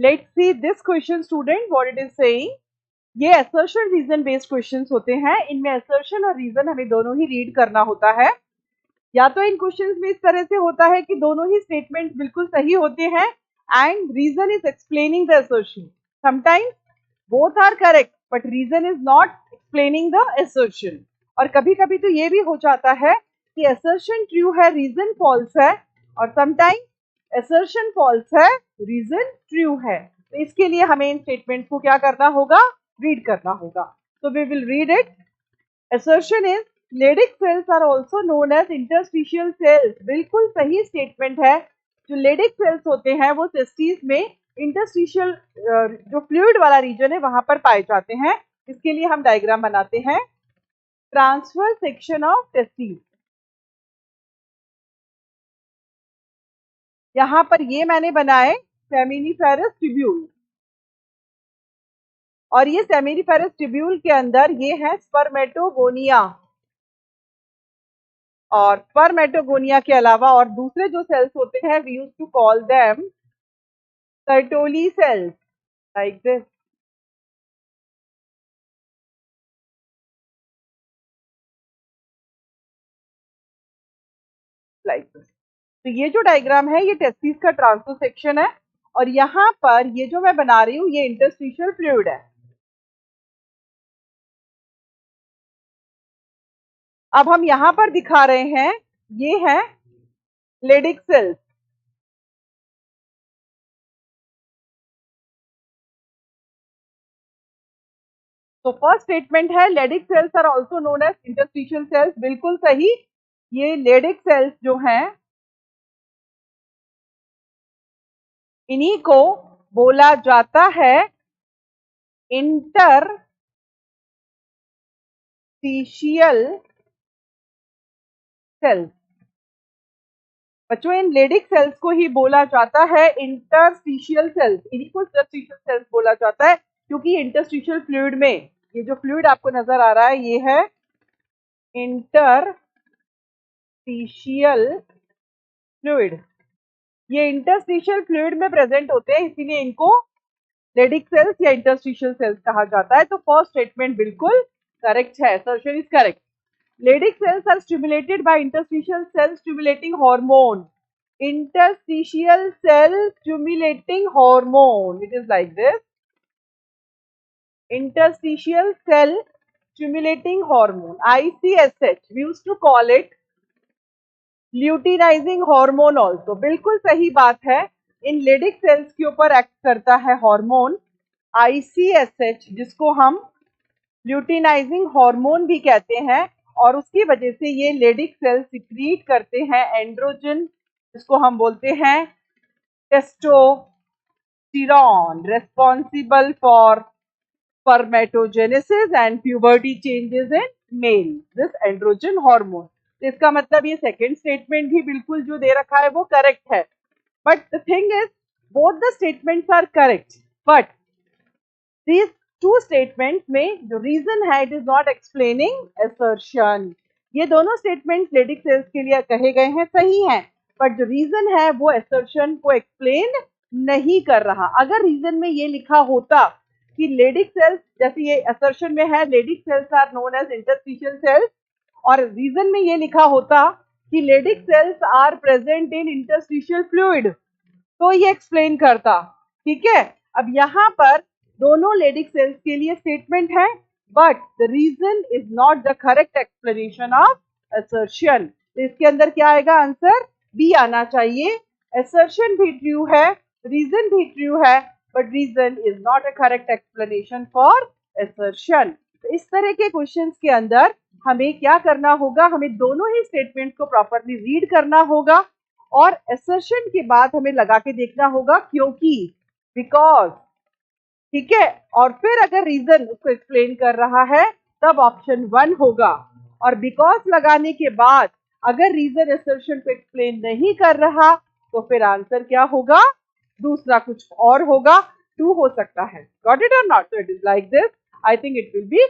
Let's see this question student, what it is saying. ये assertion reason based questions होते हैं। इनमें assertion और रीजन हमें दोनों ही रीड करना होता है। या तो इन क्वेश्चंस में इस तरह से होता है कि दोनों ही स्टेटमेंट बिल्कुल सही होते हैं and reason is explaining the assertion. Sometimes both are correct but reason is not explaining the assertion. और कभी कभी तो ये भी हो जाता है कि असर्शन ट्रू है, रीजन फॉल्स है, और समटाइम्स असर्शन फॉल्स है, रीजन ट्रू है। तो इसके लिए हमें इन स्टेटमेंट्स को क्या करना होगा, रीड करना होगा। तो we will read it. Assertion is Leydig cells are also known as interstitial cells. बिल्कुल सही स्टेटमेंट है। जो लेडिक सेल्स होते हैं वो टेस्टिस में इंटरस्टिशियल जो फ्लूइड वाला रीजन है वहां पर पाए जाते हैं। इसके लिए हम डायग्राम बनाते हैं। Transfer section of testis. यहां पर ये मैंने बनाए सेमिनिफेरस ट्यूब्यूल, और ये सेमिनिफेरस ट्यूब्यूल के अंदर ये है स्पर्मेटोगोनिया। और स्पर्मेटोगोनिया के अलावा और दूसरे जो सेल्स होते हैं we use to call them Sertoli cells, like this. Like this. तो ये जो डायग्राम है ये टेस्टिस का ट्रांसफर सेक्शन है, और यहाँ पर ये जो मैं बना रही हूँ ये इंटरस्टिशियल फ्लूइड है। अब हम यहाँ पर दिखा रहे हैं ये है लेडिक सेल्स। तो फर्स्ट स्टेटमेंट है Leydig cells are also known as interstitial cells. बिल्कुल सही। ये लेडिक सेल्स जो हैं इन्हीं को बोला जाता है इंटरस्टिशियल सेल्स। बच्चों इन लेडिक सेल्स को ही बोला जाता है इंटरस्टिशियल सेल्स। इन्हीं को इंटरस्टिशियल सेल्स बोला जाता है क्योंकि इंटरस्टिशियल फ्लूइड में ये जो फ्लूइड आपको नजर आ रहा है ये है इंटरस्टिशियल फ्लूइड। ये इंटरस्टिशियल फ्लूइड में प्रेजेंट होते हैं, इसीलिए इनको लेडिक सेल्स या इंटरस्टिशियल सेल्स कहा जाता है। तो फर्स्ट स्टेटमेंट बिल्कुल करेक्ट है, assertion is correct. Leydig cells are stimulated by interstitial cell stimulating hormone. Interstitial cell stimulating hormone, it is like this. interstitial cell stimulating hormone, ICSH, we used to call it luteinizing hormone also। बिल्कुल सही बात है। इन Leydig cells के ऊपर act करता है hormone ICSH, जिसको हम ल्यूटिनाइजिंग हार्मोन भी कहते हैं, और उसकी वजह से ये लेडिक सेल्स सिक्रीट करते हैं एंड्रोजन, जिसको हम बोलते हैं testosterone, responsible for spermatogenesis and puberty changes in male, this androgen hormone। तो इसका मतलब ये सेकेंड स्टेटमेंट भी बिल्कुल जो दे रखा है वो करेक्ट है। But the thing is both the statements are correct, but these two statements में जो रीजन है it is not explaining assertion. ये दोनों स्टेटमेंट्स लेडिक सेल्स के लिए कहे गए हैं, सही हैं, बट जो रीजन है वो असर्शन को एक्सप्लेन नहीं कर रहा। अगर रीजन में ये लिखा होता कि लेडिक सेल्स, जैसे ये असर्शन में है Leydig cells are known as interstitial cells, और रीजन में ये लिखा होता कि Leydig cells are present in interstitial fluid, तो ये एक्सप्लेन करता। ठीक है। अब यहाँ पर दोनों लेडिक सेल्स के लिए स्टेटमेंट है, but the reason is not the correct explanation of assertion. तो इसके अंदर क्या आएगा, आंसर बी आना चाहिए। असर्शन भी ट्रू है, रीजन भी ट्रू है, but reason is not a correct explanation for assertion। तो इस तरह के क्वेश्चंस के अंदर हमें क्या करना होगा, हमें दोनों ही स्टेटमेंट को प्रॉपरली रीड करना होगा, और assertion के बाद हमें लगा के देखना होगा क्योंकि, बिकॉज। ठीक है। और फिर अगर रीजन उसको एक्सप्लेन कर रहा है तब ऑप्शन 1 होगा, और बिकॉज लगाने के बाद अगर रीजन assertion को एक्सप्लेन नहीं कर रहा तो फिर आंसर क्या होगा, दूसरा कुछ और होगा, 2 हो सकता है। गॉट इट और not? So it is like this. I think it will be